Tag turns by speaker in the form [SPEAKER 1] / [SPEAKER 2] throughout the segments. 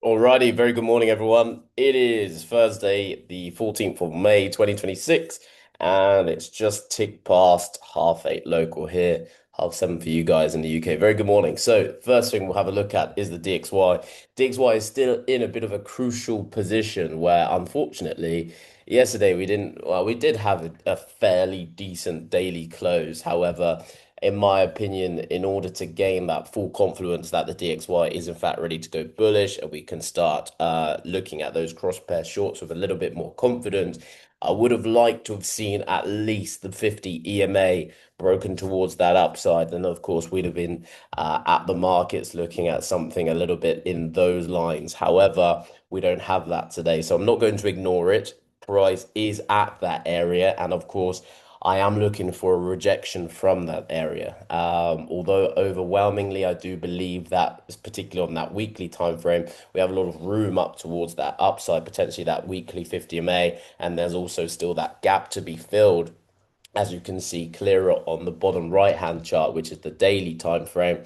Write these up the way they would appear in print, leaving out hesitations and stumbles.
[SPEAKER 1] Alrighty, very good morning, everyone. It is Thursday, the 14th of May, 2026, and it's just ticked past half 8 local here, half 7 for you guys in the UK. Very good morning. So, first thing we'll have a look at is the DXY. DXY is still in a bit of a crucial position where, unfortunately, yesterday we did have a fairly decent daily close. However, in my opinion, in order to gain that full confidence that the DXY is in fact ready to go bullish and we can start looking at those cross pair shorts with a little bit more confidence, I would have liked to have seen at least the 50 EMA broken towards that upside. Then, of course, we'd have been at the markets looking at something a little bit in those lines. However, we don't have that today, so I'm not going to ignore it. Price is at that area, and of course, I am looking for a rejection from that area. Although overwhelmingly, I do believe that, particularly on that weekly time frame, we have a lot of room up towards that upside, potentially that weekly 50 MA, and there's also still that gap to be filled, as you can see clearer on the bottom right hand chart, which is the daily time frame.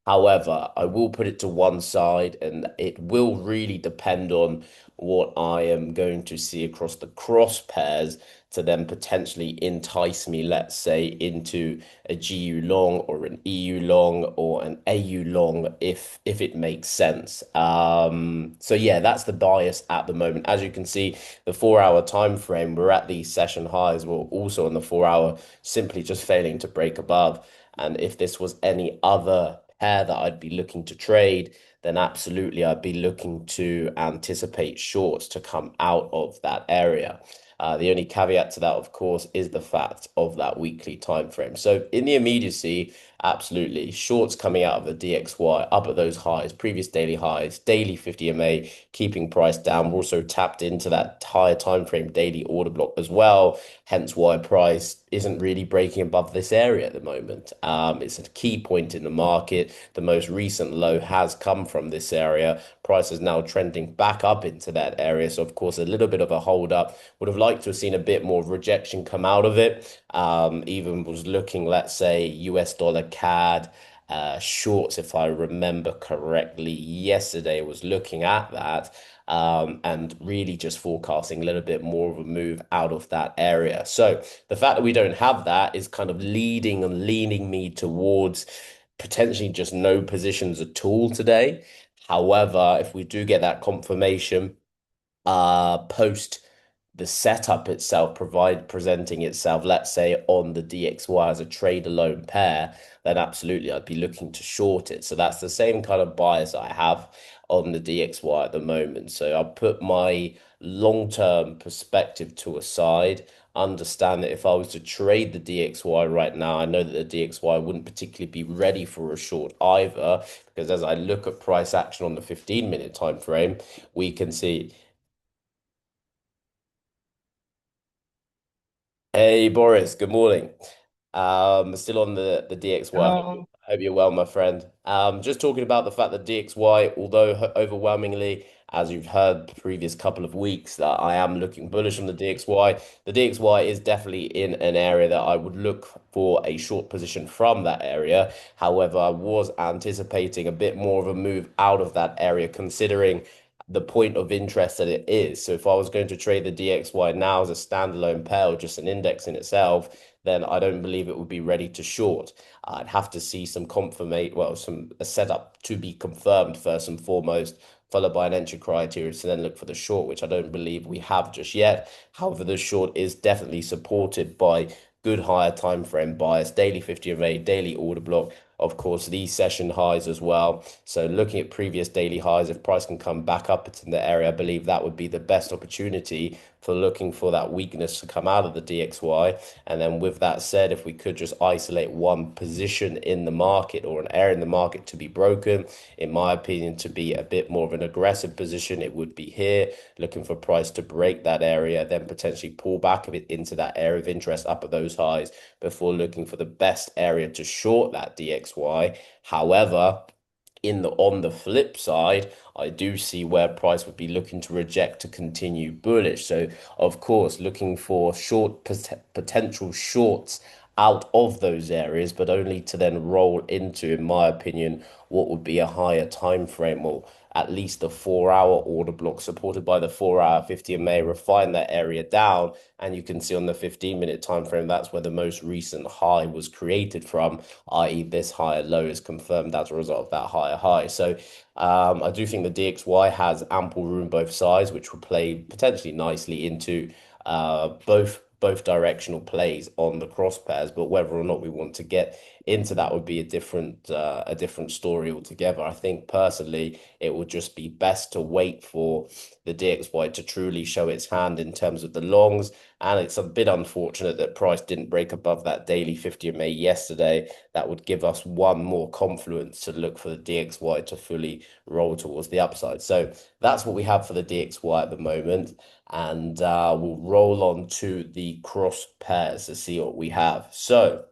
[SPEAKER 1] However, I will put it to one side, and it will really depend on what I am going to see across the cross pairs to then potentially entice me, let's say, into a GU long or an EU long or an AU long if it makes sense. So yeah, that's the bias at the moment. As you can see, the 4 hour time frame, we're at these session highs. We're also on the 4 hour, simply just failing to break above. And if this was any other pair that I'd be looking to trade, then absolutely I'd be looking to anticipate shorts to come out of that area. The only caveat to that, of course, is the fact of that weekly time frame. So in the immediacy, absolutely, shorts coming out of the DXY up at those highs, previous daily highs, daily 50 MA, keeping price down. We're also tapped into that higher time frame daily order block as well. Hence why price isn't really breaking above this area at the moment. It's a key point in the market. The most recent low has come from this area. Price is now trending back up into that area. So, of course, a little bit of a hold up. Would have liked to have seen a bit more rejection come out of it. Even was looking, let's say, US dollar CAD shorts, if I remember correctly, yesterday was looking at that and really just forecasting a little bit more of a move out of that area. So the fact that we don't have that is kind of leading and leaning me towards potentially just no positions at all today. However, if we do get that confirmation, post the setup itself presenting itself, let's say on the DXY as a trade alone pair, then absolutely I'd be looking to short it. So that's the same kind of bias I have on the DXY at the moment. So I'll put my long-term perspective to a side. Understand that if I was to trade the DXY right now, I know that the DXY wouldn't particularly be ready for a short either, because as I look at price action on the 15-minute time frame, we can see. Hey Boris, good morning. Still on the DXY.
[SPEAKER 2] Hello.
[SPEAKER 1] Hope you're well, my friend. Just talking about the fact that DXY, although overwhelmingly, as you've heard the previous couple of weeks, that I am looking bullish on the DXY. The DXY is definitely in an area that I would look for a short position from that area. However, I was anticipating a bit more of a move out of that area, considering the point of interest that it is. So if I was going to trade the DXY now as a standalone pair or just an index in itself, then I don't believe it would be ready to short. I'd have to see some confirmation, well, some a setup to be confirmed first and foremost, followed by an entry criteria to then look for the short, which I don't believe we have just yet. However, the short is definitely supported by good higher time frame bias, daily 50 of a daily order block. Of course, these session highs as well. So looking at previous daily highs, if price can come back up into the area, I believe that would be the best opportunity for looking for that weakness to come out of the DXY. And then with that said, if we could just isolate one position in the market or an area in the market to be broken, in my opinion, to be a bit more of an aggressive position, it would be here, looking for price to break that area, then potentially pull back a bit into that area of interest up at those highs before looking for the best area to short that DXY. However, in the on the flip side, I do see where price would be looking to reject to continue bullish. So, of course, looking for potential shorts out of those areas, but only to then roll into, in my opinion, what would be a higher time frame, or at least a 4 hour order block supported by the 4 hour 50 MA, refine that area down. And you can see on the 15-minute time frame, that's where the most recent high was created from, i.e., this higher low is confirmed as a result of that higher high. So I do think the DXY has ample room both sides, which will play potentially nicely into both directional plays on the cross pairs. But whether or not we want to get into that would be a different story altogether. I think personally it would just be best to wait for the DXY to truly show its hand in terms of the longs. And it's a bit unfortunate that price didn't break above that daily 50 MA yesterday. That would give us one more confluence to look for the DXY to fully roll towards the upside. So that's what we have for the DXY at the moment. And we'll roll on to the cross pairs to see what we have. So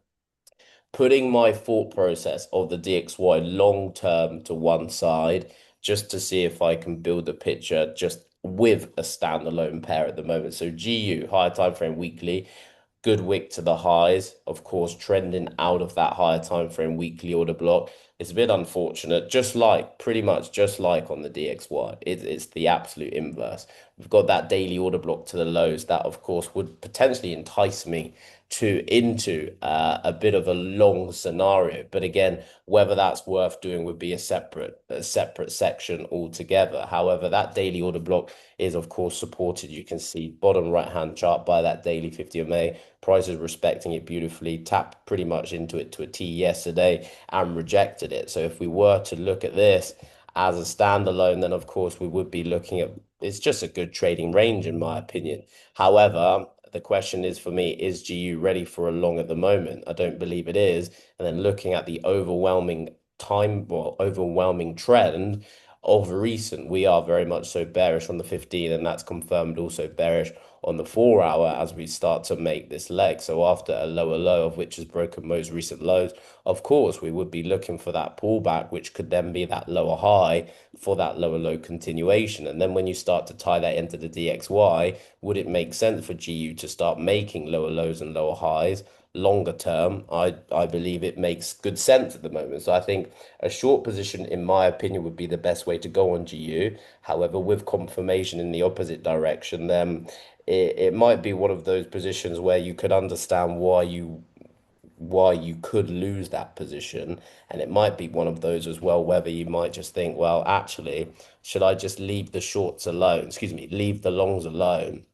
[SPEAKER 1] putting my thought process of the DXY long term to one side, just to see if I can build a picture just with a standalone pair at the moment. So GU, higher time frame weekly, good wick to the highs, of course, trending out of that higher time frame weekly order block. It's a bit unfortunate, just like pretty much just like on the DXY. It's the absolute inverse. We've got that daily order block to the lows that, of course, would potentially entice me to into a bit of a long scenario. But again, whether that's worth doing would be a separate section altogether. However, that daily order block is of course supported. You can see bottom right hand chart by that daily 50 MA. Price is respecting it beautifully, tapped pretty much into it to a T yesterday and rejected it. So if we were to look at this as a standalone, then of course we would be looking at, it's just a good trading range in my opinion. However, the question is for me, is GU ready for a long at the moment? I don't believe it is. And then looking at the overwhelming trend of recent, we are very much so bearish on the 15, and that's confirmed also bearish on the 4 hour as we start to make this leg. So after a lower low of which has broken most recent lows, of course, we would be looking for that pullback, which could then be that lower high for that lower low continuation. And then when you start to tie that into the DXY, would it make sense for GU to start making lower lows and lower highs? Longer term, I believe it makes good sense at the moment. So I think a short position, in my opinion, would be the best way to go on GU. However, with confirmation in the opposite direction, then it might be one of those positions where you could understand why you could lose that position. And it might be one of those as well, whether you might just think, well, actually, should I just leave the shorts alone? Excuse me, leave the longs alone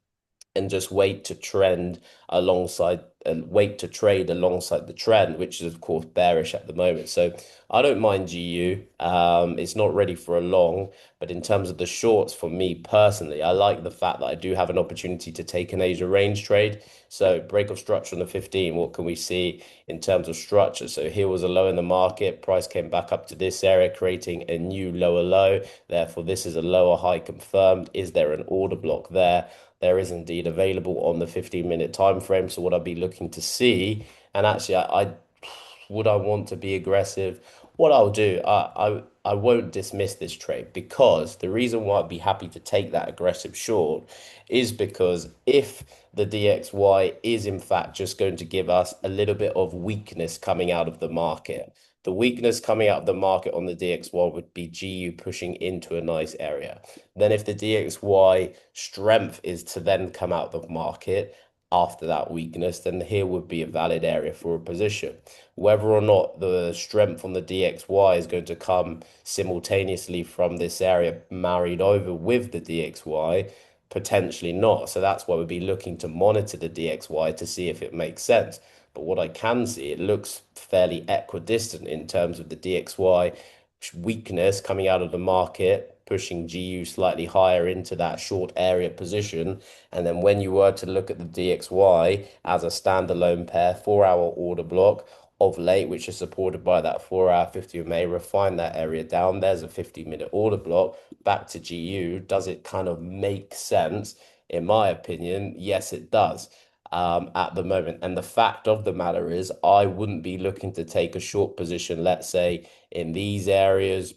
[SPEAKER 1] and just wait to trend alongside and wait to trade alongside the trend, which is of course bearish at the moment. So I don't mind GU. It's not ready for a long, but in terms of the shorts, for me personally, I like the fact that I do have an opportunity to take an Asia range trade. So break of structure on the 15, what can we see in terms of structure? So here was a low in the market, price came back up to this area, creating a new lower low. Therefore, this is a lower high confirmed. Is there an order block there? There is indeed available on the 15-minute time frame. So what I'd be looking to see, and actually I want to be aggressive. What I'll do, I won't dismiss this trade, because the reason why I'd be happy to take that aggressive short is because if the DXY is in fact just going to give us a little bit of weakness coming out of the market, the weakness coming out of the market on the DXY would be GU pushing into a nice area. Then if the DXY strength is to then come out of the market after that weakness, then here would be a valid area for a position. Whether or not the strength on the DXY is going to come simultaneously from this area married over with the DXY, potentially not. So that's why we'd be looking to monitor the DXY to see if it makes sense. But what I can see, it looks fairly equidistant in terms of the DXY weakness coming out of the market, pushing GU slightly higher into that short area position. And then when you were to look at the DXY as a standalone pair, 4 hour order block of late, which is supported by that 4 hour 50 MA, refine that area down. There's a 50-minute order block back to GU. Does it kind of make sense? In my opinion, yes, it does. At the moment. And the fact of the matter is, I wouldn't be looking to take a short position, let's say in these areas,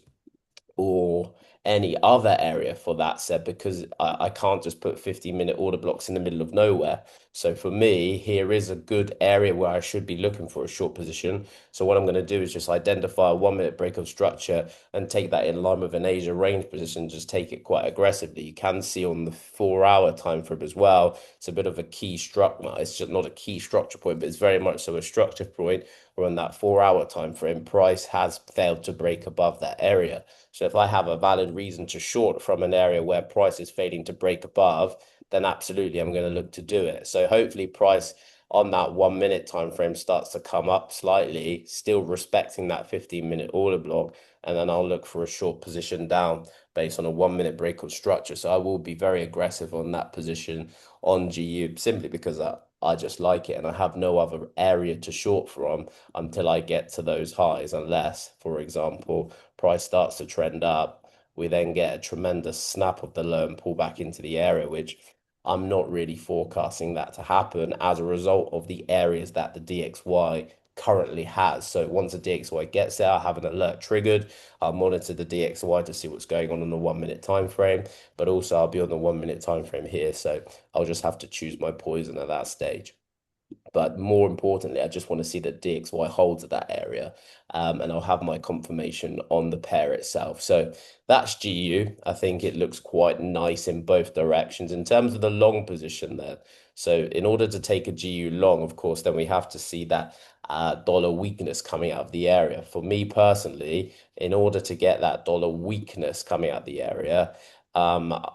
[SPEAKER 1] or any other area for that said, because I can't just put 15-minute order blocks in the middle of nowhere. So for me, here is a good area where I should be looking for a short position. So what I'm going to do is just identify a 1 minute break of structure and take that in line with an Asia range position, just take it quite aggressively. You can see on the 4 hour time frame as well, it's a bit of a key structure. It's just not a key structure point, but it's very much so a structure point where on that 4 hour time frame, price has failed to break above that area. So if I have a valid reason to short from an area where price is failing to break above, then absolutely I'm going to look to do it. So hopefully price on that 1 minute time frame starts to come up slightly, still respecting that 15-minute order block, and then I'll look for a short position down based on a 1 minute breakout structure. So I will be very aggressive on that position on GU simply because I just like it and I have no other area to short from until I get to those highs, unless, for example, price starts to trend up. We then get a tremendous snap of the low and pull back into the area, which I'm not really forecasting that to happen as a result of the areas that the DXY currently has. So once the DXY gets there, I have an alert triggered. I'll monitor the DXY to see what's going on the 1 minute time frame, but also I'll be on the 1 minute time frame here. So I'll just have to choose my poison at that stage. But more importantly, I just want to see that DXY holds at that area, and I'll have my confirmation on the pair itself. So that's GU. I think it looks quite nice in both directions in terms of the long position there. So in order to take a GU long, of course, then we have to see that dollar weakness coming out of the area. For me personally, in order to get that dollar weakness coming out of the area, um,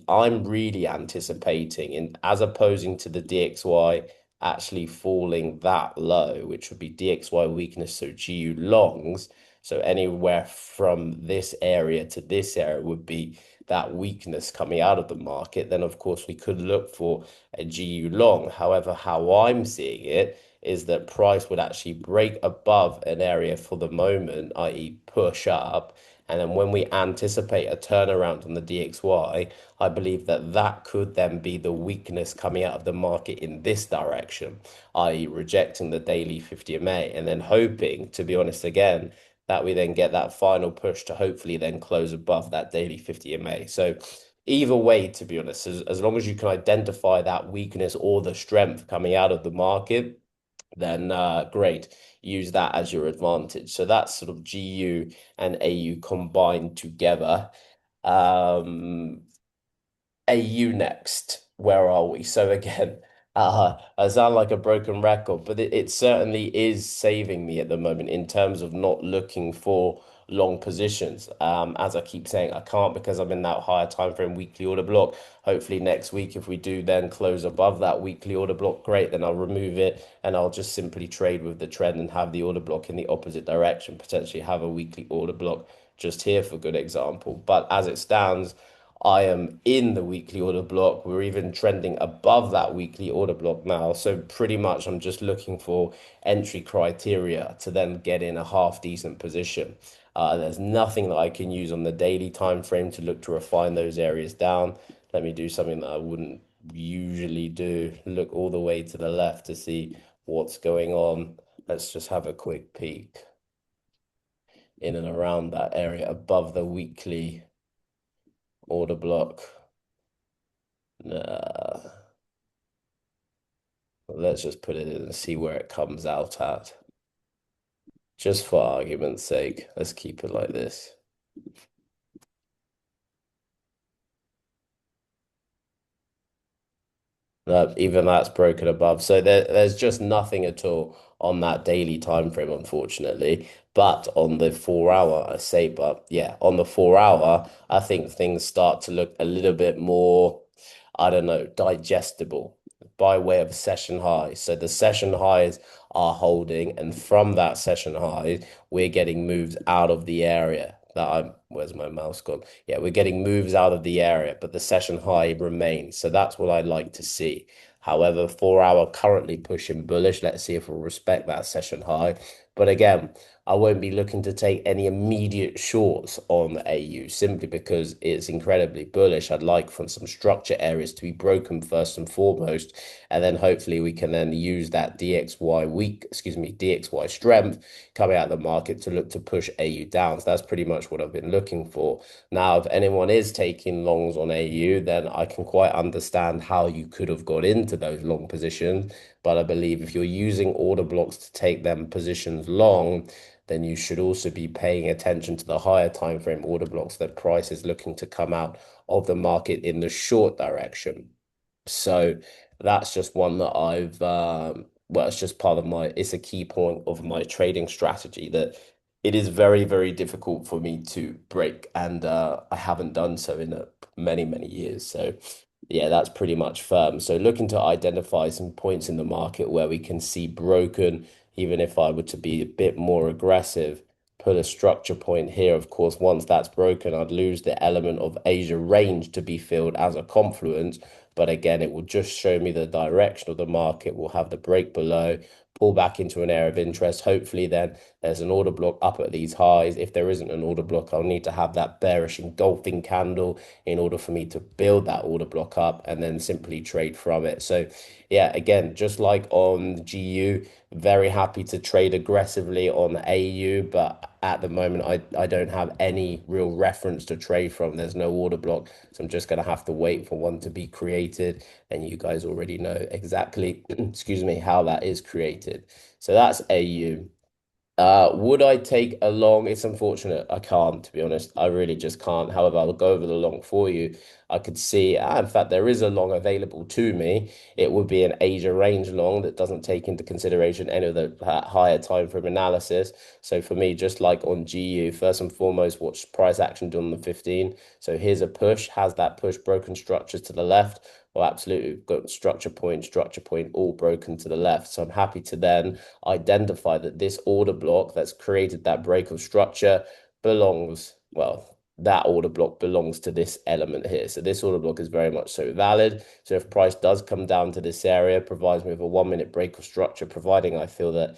[SPEAKER 1] I'm really anticipating, in as opposing to the DXY actually falling that low, which would be DXY weakness, so GU longs. So anywhere from this area to this area would be that weakness coming out of the market. Then, of course, we could look for a GU long. However, how I'm seeing it is that price would actually break above an area for the moment, i.e., push up. And then when we anticipate a turnaround on the DXY, I believe that that could then be the weakness coming out of the market in this direction, i.e., rejecting the daily 50 MA and then hoping, to be honest, again, that we then get that final push to hopefully then close above that daily 50 MA. So either way, to be honest, as long as you can identify that weakness or the strength coming out of the market, then great. Use that as your advantage. So that's sort of GU and AU combined together. Um, AU next. Where are we? So again, I sound like a broken record, but it certainly is saving me at the moment in terms of not looking for long positions. As I keep saying, I can't because I'm in that higher time frame weekly order block. Hopefully next week, if we do then close above that weekly order block, great, then I'll remove it and I'll just simply trade with the trend and have the order block in the opposite direction, potentially have a weekly order block just here for good example. But as it stands, I am in the weekly order block. We're even trending above that weekly order block now. So pretty much I'm just looking for entry criteria to then get in a half decent position. There's nothing that I can use on the daily time frame to look to refine those areas down. Let me do something that I wouldn't usually do. Look all the way to the left to see what's going on. Let's just have a quick peek in and around that area above the weekly order block. Let's just put it in and see where it comes out at. Just for argument's sake, let's keep it like this. No, even that's broken above. So there's just nothing at all on that daily time frame, unfortunately. But on the 4 hour, I say, but yeah, on the 4 hour, I think things start to look a little bit more, I don't know, digestible by way of a session high. So the session highs are holding, and from that session high, we're getting moves out of the area that where's my mouse gone? Yeah, we're getting moves out of the area, but the session high remains. So that's what I'd like to see. However, 4 hour currently pushing bullish. Let's see if we'll respect that session high. But again, I won't be looking to take any immediate shorts on AU simply because it's incredibly bullish. I'd like for some structure areas to be broken first and foremost, and then hopefully we can then use that DXY strength coming out of the market to look to push AU down. So that's pretty much what I've been looking for. Now, if anyone is taking longs on AU, then I can quite understand how you could have got into those long positions. But I believe if you're using order blocks to take them positions long, then you should also be paying attention to the higher time frame order blocks that price is looking to come out of the market in the short direction. So that's just one that well, it's just part of it's a key point of my trading strategy that it is very, very difficult for me to break, and I haven't done so in many, many years. So yeah, that's pretty much firm. So looking to identify some points in the market where we can see broken, even if I were to be a bit more aggressive, put a structure point here. Of course, once that's broken, I'd lose the element of Asia range to be filled as a confluence. But again, it will just show me the direction of the market. We'll have the break below, pull back into an area of interest. Hopefully, then there's an order block up at these highs. If there isn't an order block, I'll need to have that bearish engulfing candle in order for me to build that order block up and then simply trade from it. So, yeah, again, just like on GU, very happy to trade aggressively on AU, but at the moment, I don't have any real reference to trade from. There's no order block, so I'm just going to have to wait for one to be created. And you guys already know exactly, excuse me, how that is created. So that's AU. Would I take a long? It's unfortunate. I can't, to be honest. I really just can't. However, I'll go over the long for you. I could see, in fact, there is a long available to me. It would be an Asia range long that doesn't take into consideration any of the higher time frame analysis. So for me, just like on GU, first and foremost, watch price action done on the 15. So here's a push. Has that push broken structures to the left? Well, absolutely. We've got structure point, all broken to the left. So I'm happy to then identify that this order block that's created that break of structure belongs, well, that order block belongs to this element here. So this order block is very much so valid. So if price does come down to this area, provides me with a 1 minute break of structure, providing I feel that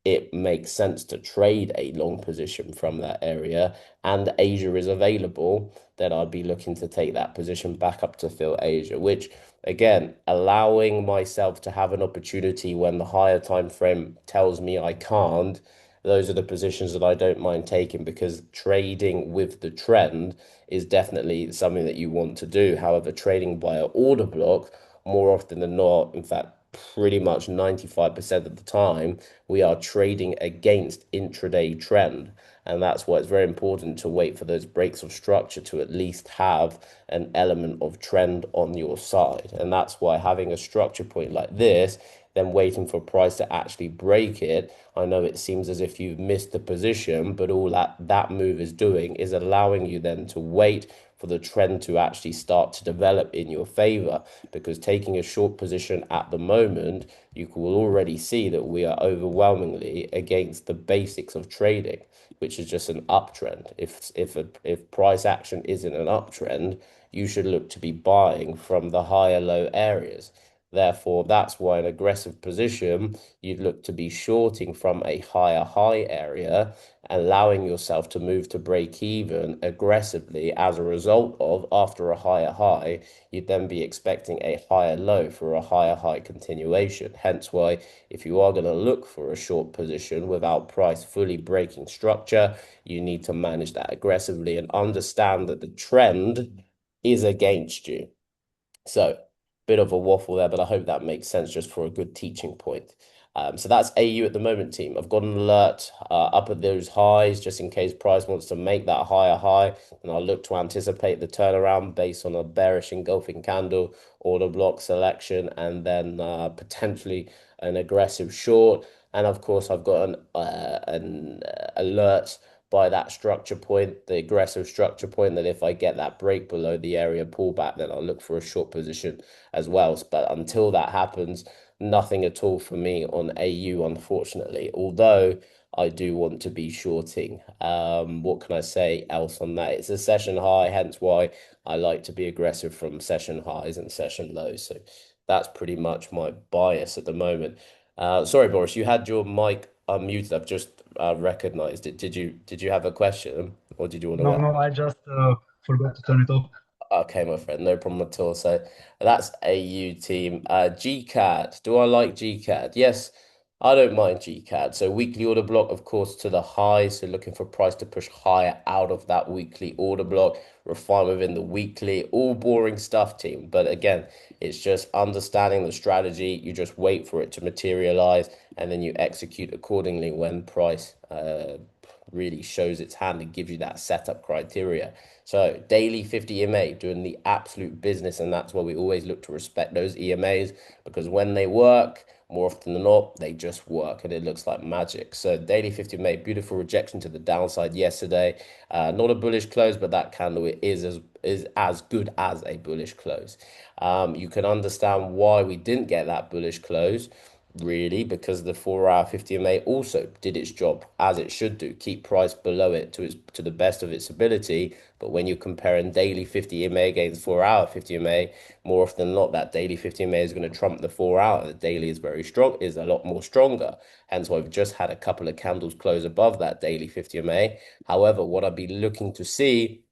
[SPEAKER 1] it makes sense to trade a long position from that area and Asia is available, then I'd be looking to take that position back up to fill Asia, which again, allowing myself to have an opportunity when the higher time frame tells me I can't, those are the positions that I don't mind taking because trading with the trend is definitely something that you want to do. However, trading via order block, more often than not, in fact, pretty much 95% of the time, we are trading against intraday trend. And that's why it's very important to wait for those breaks of structure to at least have an element of trend on your side. And that's why having a structure point like this, then waiting for price to actually break it. I know it seems as if you've missed the position, but all that move is doing is allowing you then to wait for the trend to actually start to develop in your favor. Because taking a short position at the moment, you will already see that we are overwhelmingly against the basics of trading, which is just an uptrend. If price action isn't an uptrend, you should look to be buying from the higher low areas. Therefore, that's why an aggressive position, you'd look to be shorting from a higher high area, allowing yourself to move to break even aggressively as a result of after a higher high, you'd then be expecting a higher low for a higher high continuation. Hence why if you are going to look for a short position without price fully breaking structure, you need to manage that aggressively and understand that the trend is against you. So, bit of a waffle there, but I hope that makes sense just for a good teaching point. So that's AU at the moment, team. I've got an alert up at those highs just in case price wants to make that higher high. And I'll look to anticipate the turnaround based on a bearish engulfing candle, order block selection, and then potentially an aggressive short. And of course, I've got an alert by that structure point, the aggressive structure point, that if I get that break below the area pullback, then I'll look for a short position as well. But until that happens, nothing at all for me on AU, unfortunately. Although I do want to be shorting. What can I say else on that? It's a session high, hence why I like to be aggressive from session highs and session lows. So that's pretty much my bias at the moment. Sorry, Boris, you had your mic unmuted. I've just I recognized it. Did you have a question or did you want to
[SPEAKER 2] No,
[SPEAKER 1] ask?
[SPEAKER 2] no, I just forgot to turn it off.
[SPEAKER 1] Okay, my friend, no problem at all. So that's AU team. GCAD. Do I like GCAD? Yes, I don't mind GCAD. So weekly order block, of course, to the high. So looking for price to push higher out of that weekly order block, refine within the weekly. All boring stuff, team. But again, it's just understanding the strategy. You just wait for it to materialize and then you execute accordingly when price really shows its hand and gives you that setup criteria. So daily 50 EMA doing the absolute business, and that's why we always look to respect those EMAs because when they work, more often than not, they just work and it looks like magic. So daily 50 EMA, beautiful rejection to the downside yesterday. Not a bullish close, but that candle is as good as a bullish close. You can understand why we didn't get that bullish close really, because the 4-hour 50 MA also did its job as it should do, keep price below it to the best of its ability. But when you're comparing daily 50 MA against 4-hour 50 MA, more often than not, that daily 50 MA is going to trump the 4-hour. The daily is very strong, is a lot more stronger. Hence why we've just had a couple of candles close above that daily 50 MA. However, what I'd be looking to see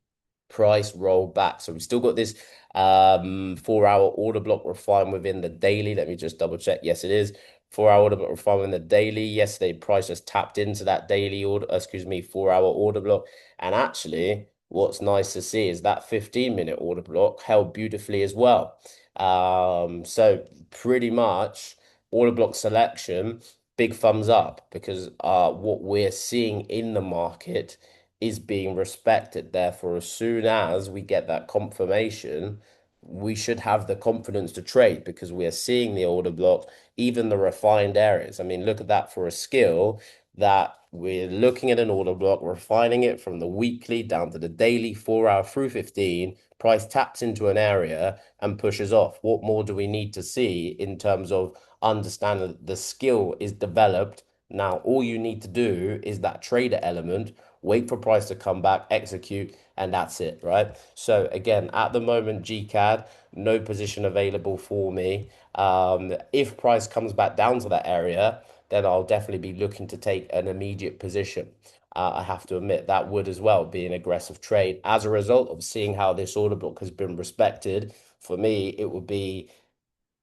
[SPEAKER 1] price roll back. So we've still got this 4-hour order block refined within the daily. Let me just double check. Yes, it is. 4-hour order block refined within the daily. Yesterday, price just tapped into that daily order, excuse me, 4-hour order block. And actually, what's nice to see is that 15-minute order block held beautifully as well. So pretty much order block selection, big thumbs up because what we're seeing in the market is being respected. Therefore, as soon as we get that confirmation, we should have the confidence to trade because we are seeing the order block, even the refined areas. I mean, look at that for a skill that we're looking at an order block, refining it from the weekly down to the daily, 4-hour through 15. Price taps into an area and pushes off. What more do we need to see in terms of understanding that the skill is developed? Now, all you need to do is that trader element, wait for price to come back, execute, and that's it, right? So again, at the moment, GCAD, no position available for me. If price comes back down to that area, then I'll definitely be looking to take an immediate position. I have to admit that would as well be an aggressive trade. As a result of seeing how this order book has been respected, for me, it would be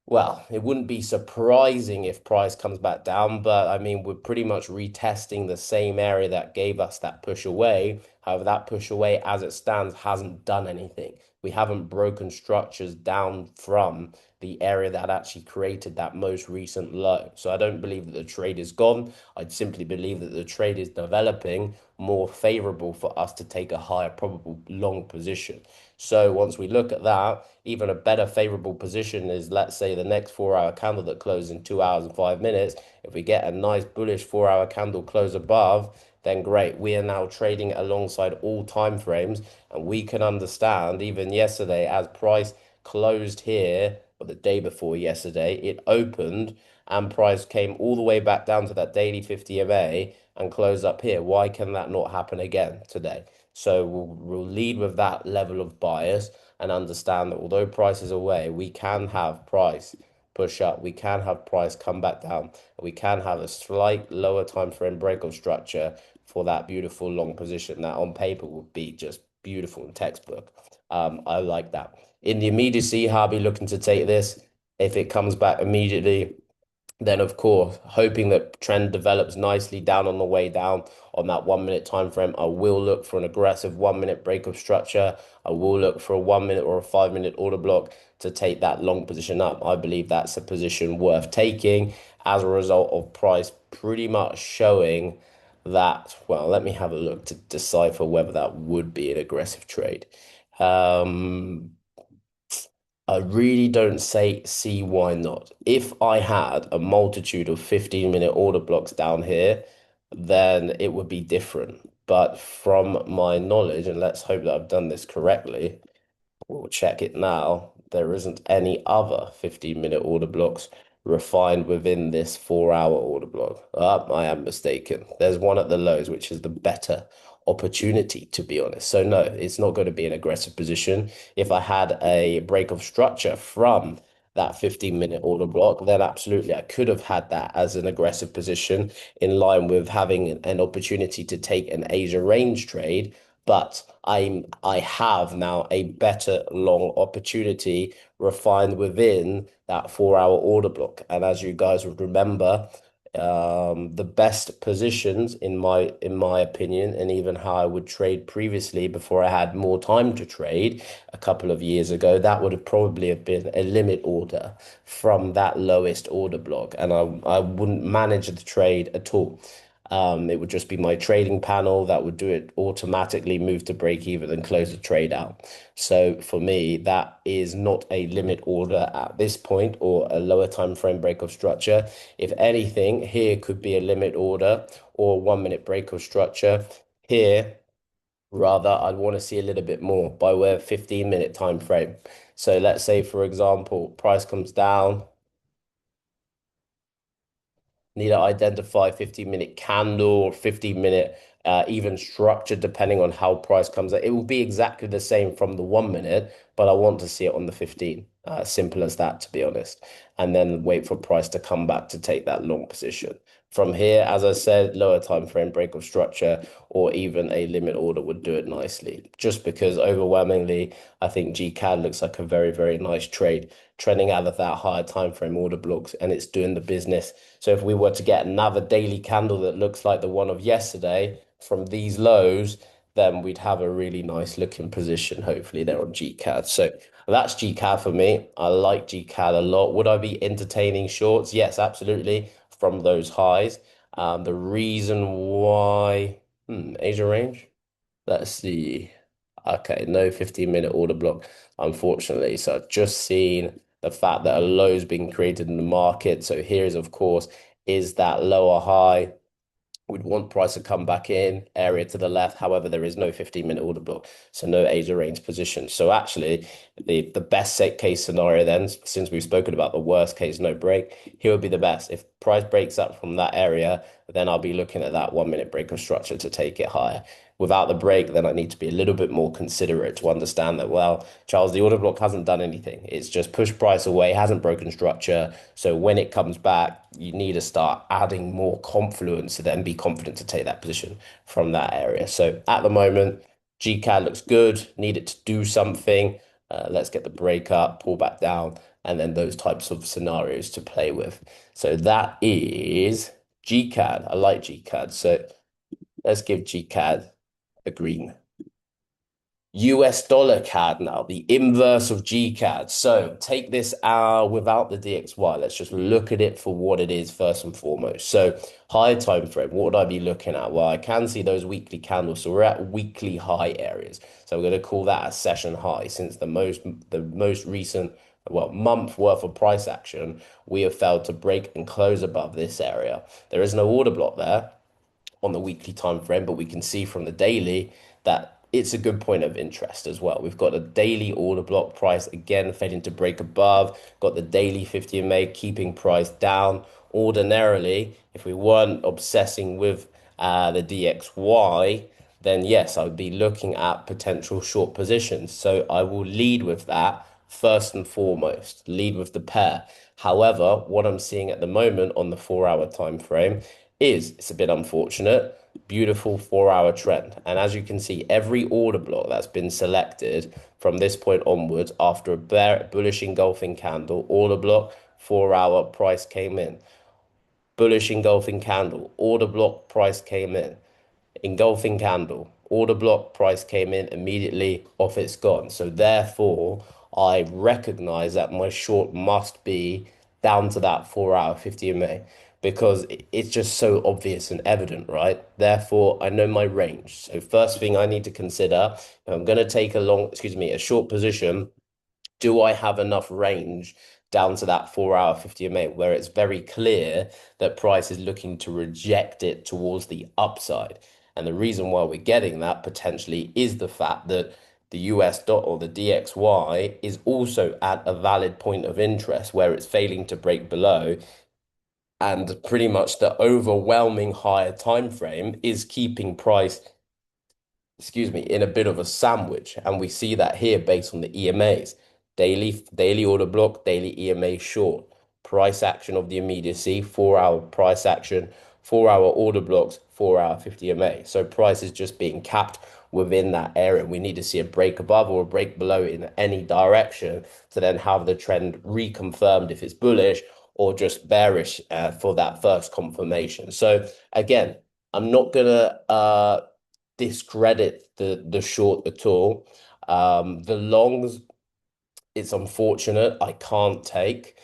[SPEAKER 1] well, it wouldn't be surprising if price comes back down, but I mean, we're pretty much retesting the same area that gave us that push away. However, that push away as it stands hasn't done anything. We haven't broken structures down from the area that actually created that most recent low. So I don't believe that the trade is gone. I simply believe that the trade is developing more favorable for us to take a higher probable long position. So once we look at that, even a better favorable position is, let's say, the next 4-hour candle that closes in 2 hours and 5 minutes. If we get a nice bullish 4-hour candle close above, then great. We are now trading alongside all time frames, and we can understand even yesterday as price closed here, or the day before yesterday, it opened and price came all the way back down to that daily 50 MA and closed up here. Why can that not happen again today? So we'll lead with that level of bias and understand that although price is away, we can have price push up, we can have price come back down, we can have a slight lower time frame breakout structure for that beautiful long position that on paper would be just beautiful in textbook. I like that. In the immediacy, I'll be looking to take this. If it comes back immediately, then of course, hoping that trend develops nicely down on the way down on that 1 minute time frame, I will look for an aggressive 1 minute breakup structure. I will look for a 1 minute or a 5 minute order block to take that long position up. I believe that's a position worth taking as a result of price pretty much showing that. Well, let me have a look to decipher whether that would be an aggressive trade. Um, I really don't see why not. If I had a multitude of 15-minute order blocks down here, then it would be different. But from my knowledge, and let's hope that I've done this correctly, we'll check it now. There isn't any other 15-minute order blocks refined within this 4-hour order block. I am mistaken. There's one at the lows, which is the better opportunity, to be honest. So no, it's not going to be an aggressive position. If I had a break of structure from that 15-minute order block, then absolutely I could have had that as an aggressive position in line with having an opportunity to take an Asia range trade. But I have now a better long opportunity refined within that 4 hour order block. And as you guys would remember, the best positions in my opinion, and even how I would trade previously before I had more time to trade a couple of years ago, that would have probably have been a limit order from that lowest order block, and I wouldn't manage the trade at all. It would just be my trading panel that would do it automatically, move to break even and close the trade out. So for me, that is not a limit order at this point or a lower time frame break of structure. If anything, here could be a limit order or 1 minute break of structure. Here, rather, I'd want to see a little bit more by way of 15-minute time frame. So let's say, for example, price comes down. Need to identify 15-minute candle or 15-minute even structure depending on how price comes out. It will be exactly the same from the 1 minute, but I want to see it on the 15. Simple as that, to be honest. And then wait for price to come back to take that long position. From here, as I said, lower time frame break of structure or even a limit order would do it nicely. Just because overwhelmingly, I think GCAD looks like a very, very nice trade, trending out of that higher time frame order blocks, and it's doing the business. So if we were to get another daily candle that looks like the one of yesterday from these lows, then we'd have a really nice looking position, hopefully there on GCAD. So that's GCAD for me. I like GCAD a lot. Would I be entertaining shorts? Yes, absolutely, from those highs. The reason why, Asia range. Let's see. Okay, no 15-minute order block, unfortunately. So I've just seen the fact that a low's been created in the market. So here's, of course, is that lower high. We'd want price to come back in, area to the left. However, there is no 15-minute order book, so no Asia range position. So actually, the best set case scenario then, since we've spoken about the worst case no break, here would be the best. If price breaks up from that area, then I'll be looking at that 1 minute break of structure to take it higher. Without the break, then I need to be a little bit more considerate to understand that, well, Charles, the order block hasn't done anything. It's just pushed price away, hasn't broken structure. So when it comes back, you need to start adding more confluence to then be confident to take that position from that area. So at the moment, GCAD looks good, need it to do something. Let's get the break up, pull back down, and then those types of scenarios to play with. So that is GCAD. I like GCAD. So let's give GCAD a green. US dollar CAD now, the inverse of GCAD. So take this without the DXY. Let's just look at it for what it is first and foremost. So higher time frame, what would I be looking at? Well, I can see those weekly candles. So we're at weekly high areas. So we're going to call that a session high since the most recent, well, month worth of price action, we have failed to break and close above this area. There is no order block there on the weekly time frame, but we can see from the daily that it's a good point of interest as well. We've got a daily order block price again failing to break above, got the daily 50 MA keeping price down. Ordinarily, if we weren't obsessing with the DXY, then yes, I would be looking at potential short positions. So I will lead with that first and foremost, lead with the pair. However, what I'm seeing at the moment on the 4 hour time frame is it's a bit unfortunate. Beautiful 4 hour trend. And as you can see, every order block that's been selected from this point onwards after a bullish engulfing candle, order block, 4 hour price came in. Bullish engulfing candle, order block, price came in. Engulfing candle, order block, price came in immediately, off it's gone. So therefore, I recognize that my short must be down to that 4 hour 50 MA because it's just so obvious and evident, right? Therefore, I know my range. So first thing I need to consider, if I'm going to take a short position, do I have enough range down to that 4 hour 50 MA where it's very clear that price is looking to reject it towards the upside? And the reason why we're getting that potentially is the fact that the US dot or the DXY is also at a valid point of interest where it's failing to break below. And pretty much the overwhelming higher time frame is keeping price, in a bit of a sandwich. And we see that here based on the EMAs. daily order block, daily EMA short. Price action of the immediacy, 4 hour price action, 4 hour order blocks, 4 hour 50 EMA. So price is just being capped within that area. We need to see a break above or a break below in any direction to then have the trend reconfirmed if it's bullish or just bearish for that first confirmation. So again, I'm not gonna discredit the short at all. The longs, it's unfortunate I can't take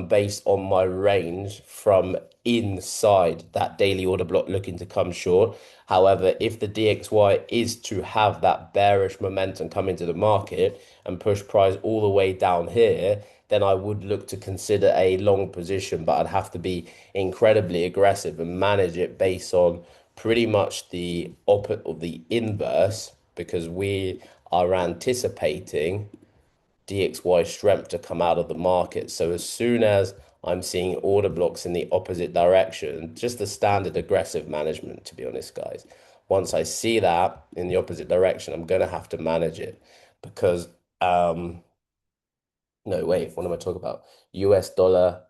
[SPEAKER 1] based on my range from inside that daily order block looking to come short. However, if the DXY is to have that bearish momentum come into the market and push price all the way down here, then I would look to consider a long position, but I'd have to be incredibly aggressive and manage it based on pretty much the opposite of the inverse because we are anticipating DXY strength to come out of the market. So as soon as I'm seeing order blocks in the opposite direction, just the standard aggressive management, to be honest, guys. Once I see that in the opposite direction, I'm going to have to manage it because no, wait, what am I talking about? US dollar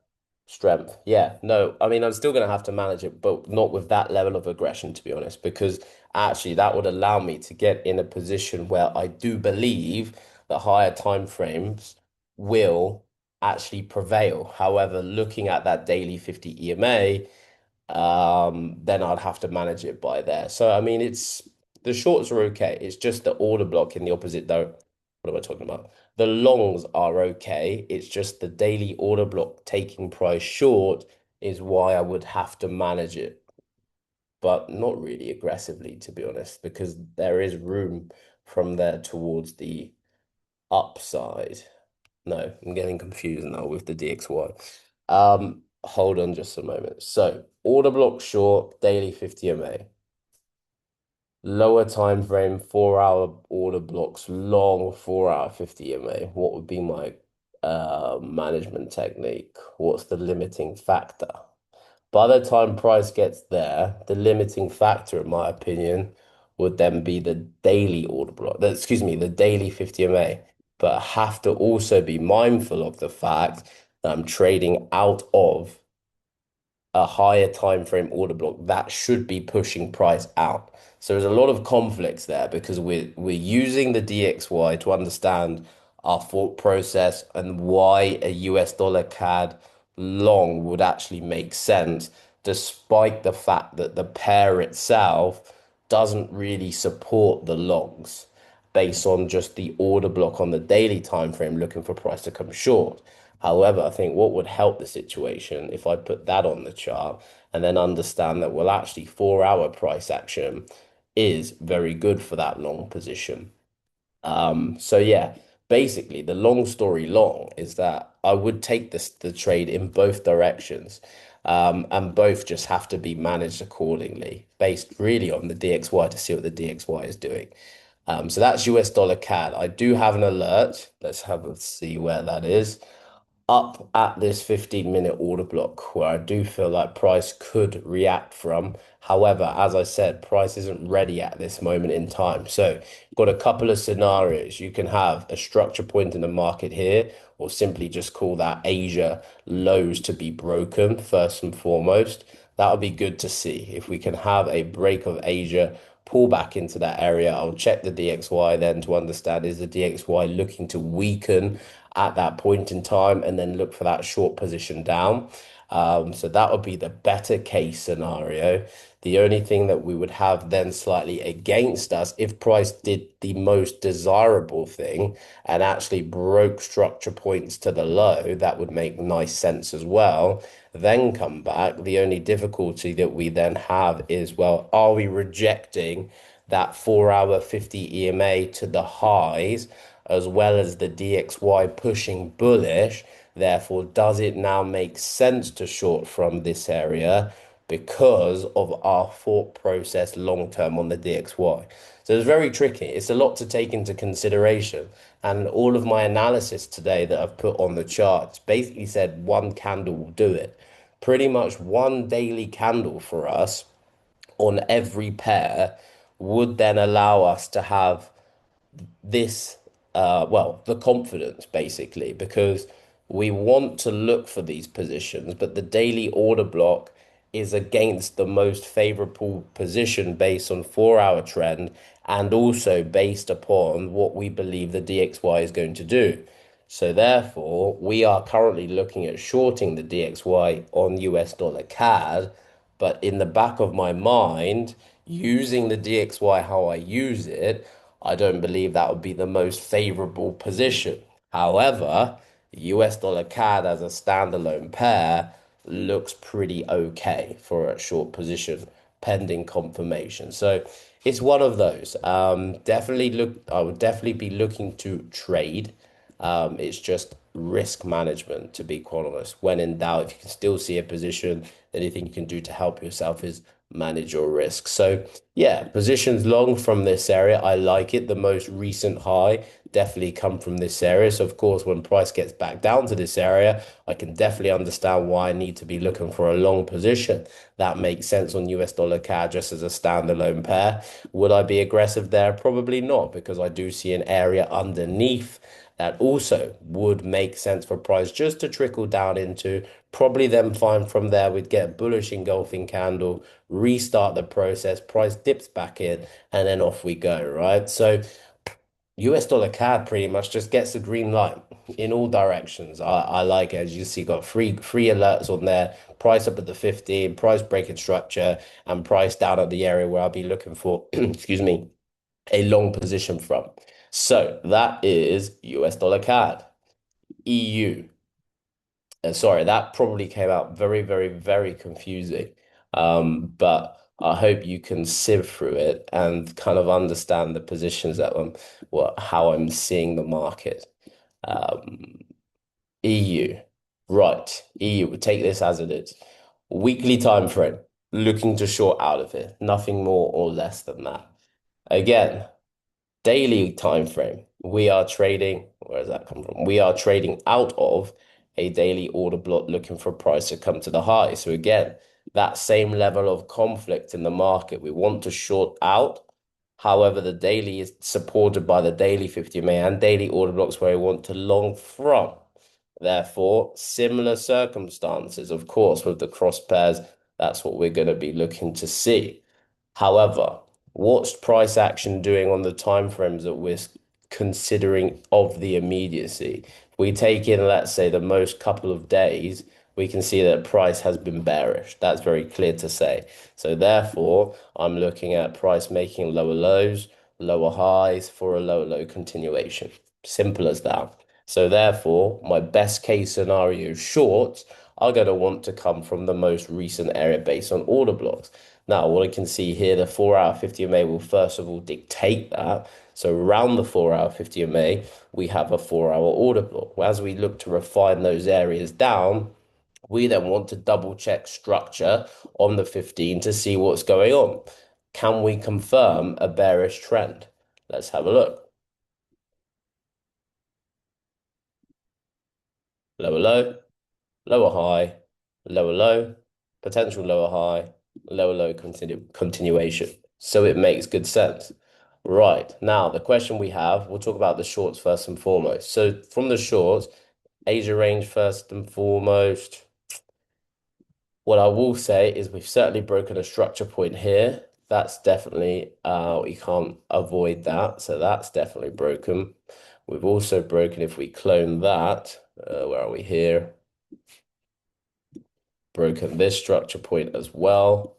[SPEAKER 1] strength. Yeah, no, I mean, I'm still going to have to manage it, but not with that level of aggression, to be honest, because actually that would allow me to get in a position where I do believe that higher time frames will actually prevail. However, looking at that daily 50 EMA, then I'd have to manage it by there. So, I mean, it's the shorts are okay. It's just the order block in the opposite though. What am I talking about? The longs are okay. It's just the daily order block taking price short is why I would have to manage it, but not really aggressively, to be honest, because there is room from there towards the upside. No, I'm getting confused now with the DXY. Hold on just a moment. So, order block short, daily 50 MA. Lower time frame, 4 hour order blocks, long 4 hour 50 MA. What would be my management technique? What's the limiting factor? By the time price gets there, the limiting factor, in my opinion, would then be the daily order block, excuse me, the daily 50 MA. But I have to also be mindful of the fact that I'm trading out of a higher time frame order block that should be pushing price out. So there's a lot of conflicts there because we're using the DXY to understand our thought process and why a US dollar CAD long would actually make sense, despite the fact that the pair itself doesn't really support the longs based on just the order block on the daily time frame looking for price to come short. However, I think what would help the situation if I put that on the chart and then understand that, well, actually, 4 hour price action is very good for that long position. So yeah, basically the long story long is that I would take the trade in both directions. And both just have to be managed accordingly, based really on the DXY to see what the DXY is doing. So that's US dollar CAD. I do have an alert. Let's see where that is up at this 15-minute order block where I do feel like price could react from. However, as I said, price isn't ready at this moment in time. So, you've got a couple of scenarios. You can have a structure point in the market here, or simply just call that Asia lows to be broken first and foremost. That would be good to see. If we can have a break of Asia, pull back into that area, I'll check the DXY then to understand is the DXY looking to weaken at that point in time and then look for that short position down. So that would be the better case scenario. The only thing that we would have then slightly against us if price did the most desirable thing and actually broke structure points to the low, that would make nice sense as well. Then come back. The only difficulty that we then have is, well, are we rejecting that 4 hour 50 EMA to the highs as well as the DXY pushing bullish? Therefore, does it now make sense to short from this area because of our thought process long term on the DXY? So it's very tricky. It's a lot to take into consideration. And all of my analysis today that I've put on the charts basically said one candle will do it. Pretty much one daily candle for us on every pair would then allow us to have this well, the confidence basically, because we want to look for these positions, but the daily order block is against the most favorable position based on 4 hour trend and also based upon what we believe the DXY is going to do. So therefore, we are currently looking at shorting the DXY on US dollar CAD, but in the back of my mind, using the DXY how I use it, I don't believe that would be the most favorable position. However, US dollar CAD as a standalone pair looks pretty okay for a short position pending confirmation. So it's one of those. Definitely look, I would definitely be looking to trade. It's just risk management, to be quite honest. When in doubt, if you can still see a position, anything you can do to help yourself is manage your risk. So, yeah, positions long from this area. I like it. The most recent high definitely come from this area. So, of course, when price gets back down to this area, I can definitely understand why I need to be looking for a long position. That makes sense on US dollar CAD just as a standalone pair. Would I be aggressive there? Probably not, because I do see an area underneath that also would make sense for price just to trickle down into. Probably then fine from there, we'd get a bullish engulfing candle, restart the process, price dips back in, and then off we go, right? So US dollar CAD pretty much just gets the green light in all directions. I like it. As you see, got three alerts on there, price up at the 15, price breaking structure, and price down at the area where I'll be looking for, excuse me, a long position from. So that is US dollar CAD. EU. Sorry, that probably came out very, very, very confusing. But I hope you can sieve through it and kind of understand the positions that how I'm seeing the market. Um, EU. Right. EU, we take this as it is. Weekly time frame, looking to short out of it. Nothing more or less than that. Again, daily time frame, we are trading. Where does that come from? We are trading out of a daily order block looking for price to come to the high. So again, that same level of conflict in the market. We want to short out. However, the daily is supported by the daily 50 MA and daily order blocks where we want to long from. Therefore, similar circumstances, of course, with the cross pairs, that's what we're going to be looking to see. However, what's price action doing on the time frames that we're considering of the immediacy? If we take in, let's say, the most couple of days, we can see that price has been bearish. That's very clear to say. So therefore, I'm looking at price making lower lows, lower highs for a lower low continuation. Simple as that. So therefore, my best case scenario shorts are going to want to come from the most recent area based on order blocks. Now, what I can see here, the 4 hour 50 MA will first of all dictate that. So around the 4 hour 50 MA, we have a 4 hour order block. As we look to refine those areas down, we then want to double check structure on the 15 to see what's going on. Can we confirm a bearish trend? Let's have a look. Lower low, lower high, lower low, potential lower high, lower low continuation. So it makes good sense. Right. Now, the question we have, we'll talk about the shorts first and foremost. So from the shorts, Asia range first and foremost. What I will say is we've certainly broken a structure point here. That's definitely, we can't avoid that. So that's definitely broken. We've also broken, if we clone that, where are we here? Broken this structure point as well.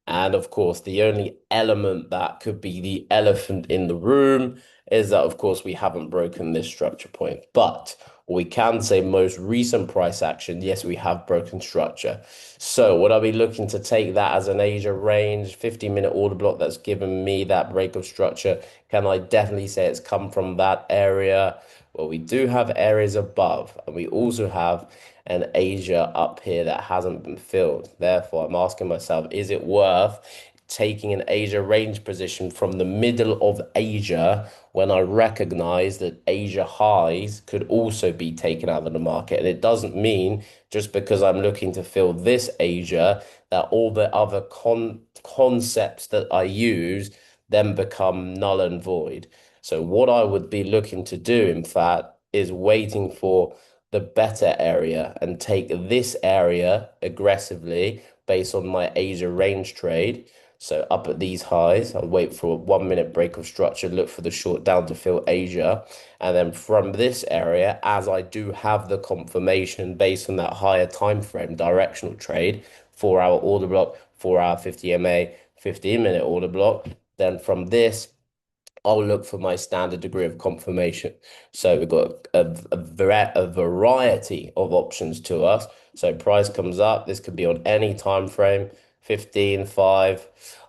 [SPEAKER 1] And of course, the only element that could be the elephant in the room is that, of course, we haven't broken this structure point. But we can say most recent price action, yes, we have broken structure. So would I be looking to take that as an Asia range, 15-minute order block that's given me that break of structure? Can I definitely say it's come from that area? Well, we do have areas above, and we also have an Asia up here that hasn't been filled. Therefore, I'm asking myself, is it worth taking an Asia range position from the middle of Asia when I recognize that Asia highs could also be taken out of the market? And it doesn't mean just because I'm looking to fill this Asia that all the other concepts that I use then become null and void. So what I would be looking to do, in fact, is waiting for the better area and take this area aggressively based on my Asia range trade. So up at these highs, I'll wait for a 1 minute break of structure, look for the short down to fill Asia. And then from this area, as I do have the confirmation based on that higher time frame directional trade, 4 hour order block, 4 hour 50 MA, 15-minute order block, then from this, I'll look for my standard degree of confirmation. So we've got a variety of options to us. So price comes up. This could be on any time frame, 15, 5.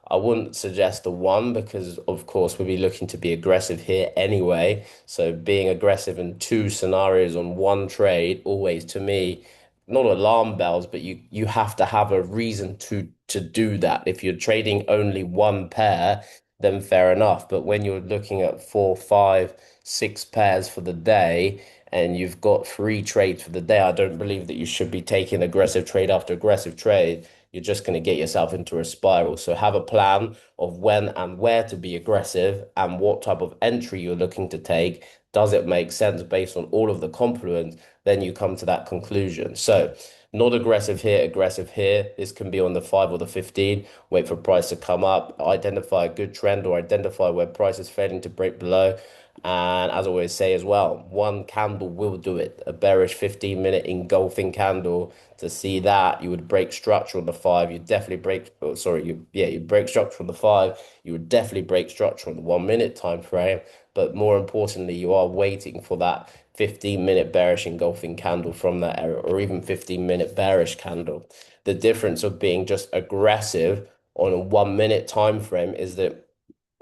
[SPEAKER 1] I wouldn't suggest the one because, of course, we'll be looking to be aggressive here anyway. So being aggressive in two scenarios on one trade, always to me, not alarm bells, but you have to have a reason to do that. If you're trading only one pair, then fair enough. But when you're looking at 4, 5, 6 pairs for the day and you've got 3 trades for the day, I don't believe that you should be taking aggressive trade after aggressive trade. You're just going to get yourself into a spiral. So have a plan of when and where to be aggressive and what type of entry you're looking to take. Does it make sense based on all of the confluence? Then you come to that conclusion. So not aggressive here, aggressive here. This can be on the 5 or the 15. Wait for price to come up, identify a good trend or identify where price is failing to break below. And as I always say as well, one candle will do it. A bearish 15-minute engulfing candle. To see that, you would break structure on the 5. You definitely break, oh, sorry, you break structure on the 5. You would definitely break structure on the 1 minute time frame. But more importantly, you are waiting for that 15-minute bearish engulfing candle from that area, or even 15-minute bearish candle. The difference of being just aggressive on a 1 minute time frame is that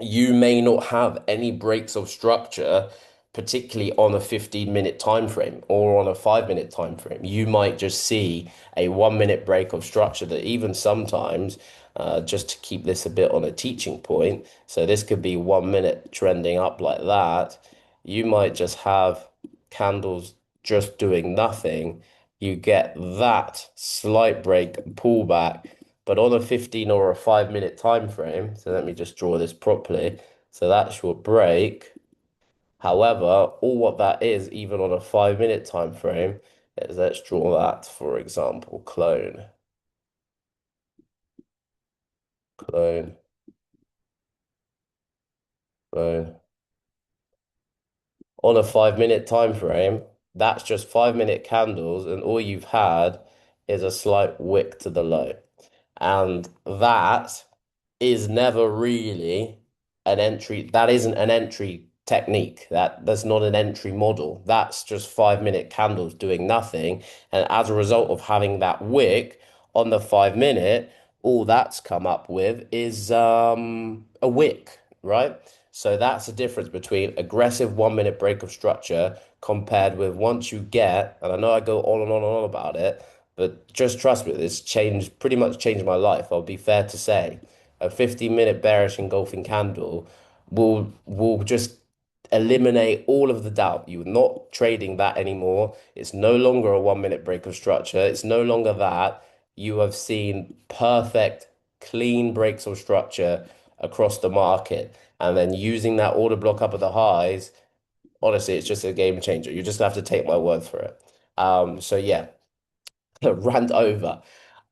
[SPEAKER 1] you may not have any breaks of structure, particularly on a 15-minute time frame or on a 5 minute time frame. You might just see a 1 minute break of structure that even sometimes, just to keep this a bit on a teaching point, so this could be 1 minute trending up like that. You might just have candles just doing nothing. You get that slight break pullback, but on a 15 or a 5 minute time frame, so let me just draw this properly. So that's your break. However, all what that is, even on a 5 minute time frame, is let's draw that, for example, clone, clone, clone. On a 5 minute time frame, that's just 5 minute candles, and all you've had is a slight wick to the low. And that is never really an entry. That isn't an entry technique. That's not an entry model. That's just 5 minute candles doing nothing. And as a result of having that wick on the 5 minute, all that's come up with is a wick, right? So that's the difference between aggressive 1 minute break of structure compared with once you get, and I know I go on and on and on about it, but just trust me, this changed pretty much changed my life. I'll be fair to say. A 15-minute bearish engulfing candle will just eliminate all of the doubt. You're not trading that anymore. It's no longer a 1 minute break of structure. It's no longer that. You have seen perfect, clean breaks of structure across the market. And then using that order block up at the highs, honestly, it's just a game changer. You just have to take my word for it. So yeah, rant over.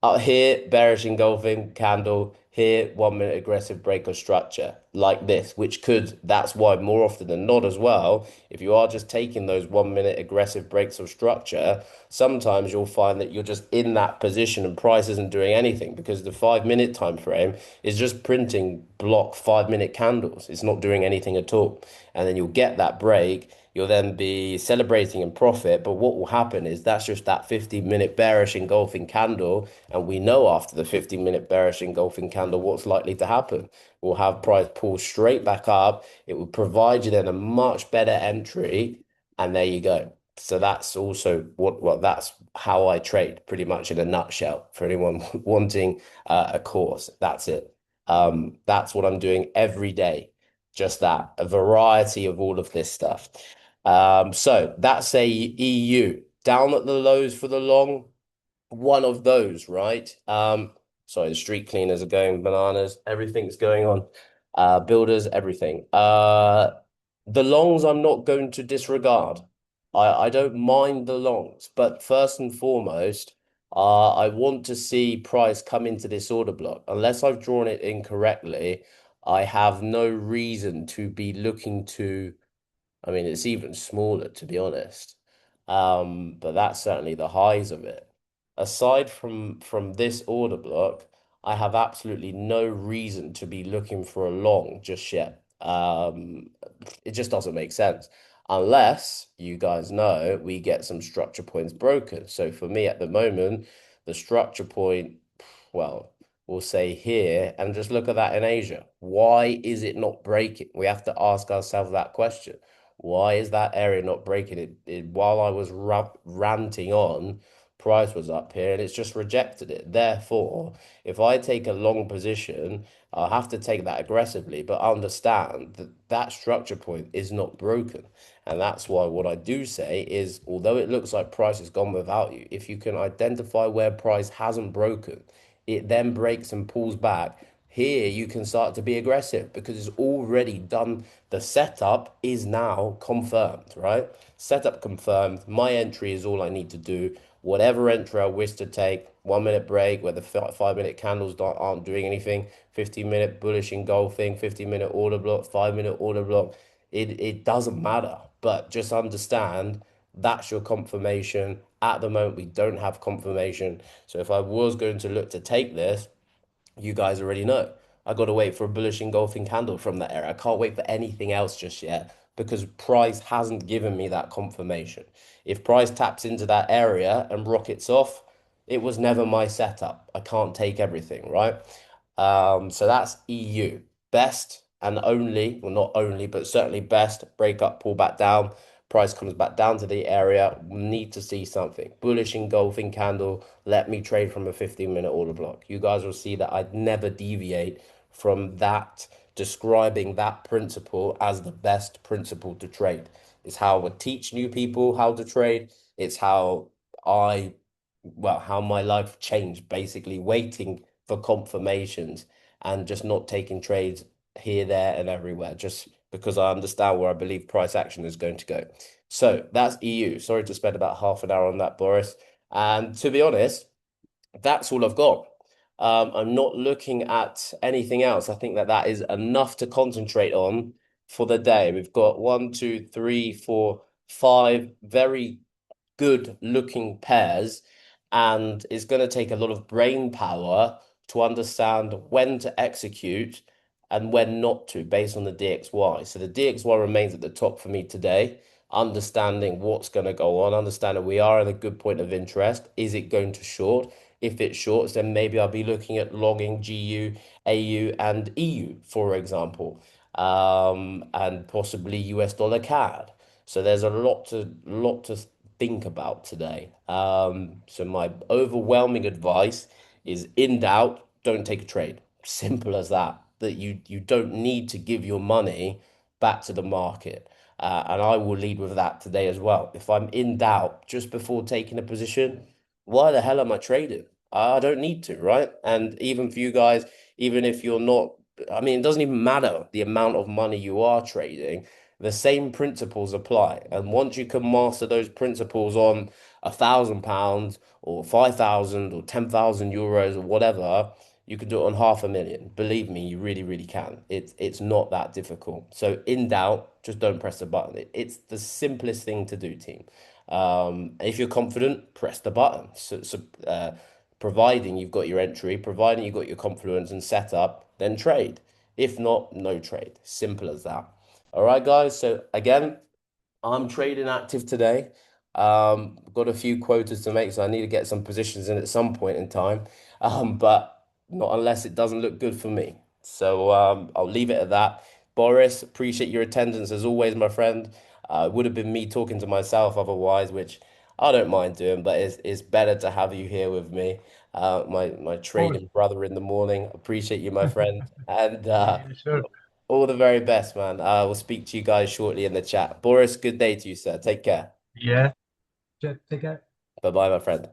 [SPEAKER 1] Out here, bearish engulfing candle. Here, 1 minute aggressive break of structure like this, which could, that's why more often than not as well, if you are just taking those 1 minute aggressive breaks of structure, sometimes you'll find that you're just in that position and price isn't doing anything because the 5 minute time frame is just printing block 5 minute candles. It's not doing anything at all. And then you'll get that break. You'll then be celebrating in profit, but what will happen is that's just that 15-minute bearish engulfing candle, and we know after the 15-minute bearish engulfing candle what's likely to happen. We'll have price pull straight back up. It will provide you then a much better entry, and there you go. So that's also what that's how I trade pretty much in a nutshell for anyone wanting a course. That's it. That's what I'm doing every day. Just that, a variety of all of this stuff. So that's a EU down at the lows for the long, one of those, right? Sorry, the street cleaners are going bananas. Everything's going on. builders, everything. The longs I'm not going to disregard. I don't mind the longs, but first and foremost, I want to see price come into this order block. Unless I've drawn it incorrectly, I have no reason to be looking to. I mean, it's even smaller, to be honest. But that's certainly the highs of it. Aside from this order block, I have absolutely no reason to be looking for a long just yet. It just doesn't make sense unless you guys know we get some structure points broken. So for me at the moment, the structure point, well, we'll say here, and just look at that in Asia. Why is it not breaking? We have to ask ourselves that question. Why is that area not breaking while I was ranting on, price was up here and it's just rejected it. Therefore, if I take a long position, I'll have to take that aggressively, but understand that that structure point is not broken. And that's why what I do say is, although it looks like price has gone without you, if you can identify where price hasn't broken, it then breaks and pulls back. Here you can start to be aggressive because it's already done. The setup is now confirmed, right? Setup confirmed. My entry is all I need to do. Whatever entry I wish to take, 1 minute break where the 5 minute candles aren't doing anything, 15-minute bullish engulfing, 15-minute order block, 5 minute order block. It doesn't matter, but just understand that's your confirmation. At the moment, we don't have confirmation. So if I was going to look to take this, you guys already know. I got to wait for a bullish engulfing candle from that area. I can't wait for anything else just yet because price hasn't given me that confirmation. If price taps into that area and rockets off, it was never my setup. I can't take everything, right? So that's EU. Best and only, well, not only, but certainly best break up, pull back down. Price comes back down to the area. Need to see something. Bullish engulfing candle. Let me trade from a 15-minute order block. You guys will see that I'd never deviate from that, describing that principle as the best principle to trade. It's how I teach new people how to trade. It's how I, well, how my life changed, basically waiting for confirmations and just not taking trades here, there, and everywhere, just because I understand where I believe price action is going to go. So that's EU. Sorry to spend about half an hour on that, Boris. And to be honest, that's all I've got. I'm not looking at anything else. I think that that is enough to concentrate on for the day. We've got one, two, three, four, five very good looking pairs, and it's going to take a lot of brain power to understand when to execute and when not to based on the DXY. So the DXY remains at the top for me today, understanding what's going to go on, understanding we are at a good point of interest. Is it going to short? If it shorts, then maybe I'll be looking at logging GU, AU, and EU, for example, and possibly US dollar CAD. So there's a lot to think about today. So my overwhelming advice is in doubt, don't take a trade. Simple as that. That you don't need to give your money back to the market. And I will lead with that today as well. If I'm in doubt just before taking a position, why the hell am I trading? I don't need to, right? And even for you guys, even if you're not, I mean, it doesn't even matter the amount of money you are trading, the same principles apply. And once you can master those principles on £1,000 or 5,000 or 10,000 euros or whatever, you can do it on 500,000. Believe me, you really, really can. It's not that difficult. So in doubt, just don't press the button. It's the simplest thing to do, team. If you're confident, press the button. Providing you've got your entry, providing you've got your confidence and setup, then trade. If not, no trade. Simple as that. All right, guys. So again, I'm trading active today. Got a few quotas to make, so I need to get some positions in at some point in time. But not unless it doesn't look good for me. So I'll leave it at that. Boris, appreciate your attendance as always, my friend. It would have been me talking to myself otherwise, which I don't mind doing, but it's better to have you here with me. My
[SPEAKER 2] Cool.
[SPEAKER 1] trading brother in the morning. Appreciate you, my friend. And
[SPEAKER 2] Yeah, sure.
[SPEAKER 1] all the very best, man. I will speak to you guys shortly in the chat. Boris, good day to you, sir. Take care.
[SPEAKER 2] Yeah. Take care.
[SPEAKER 1] Bye bye, my friend.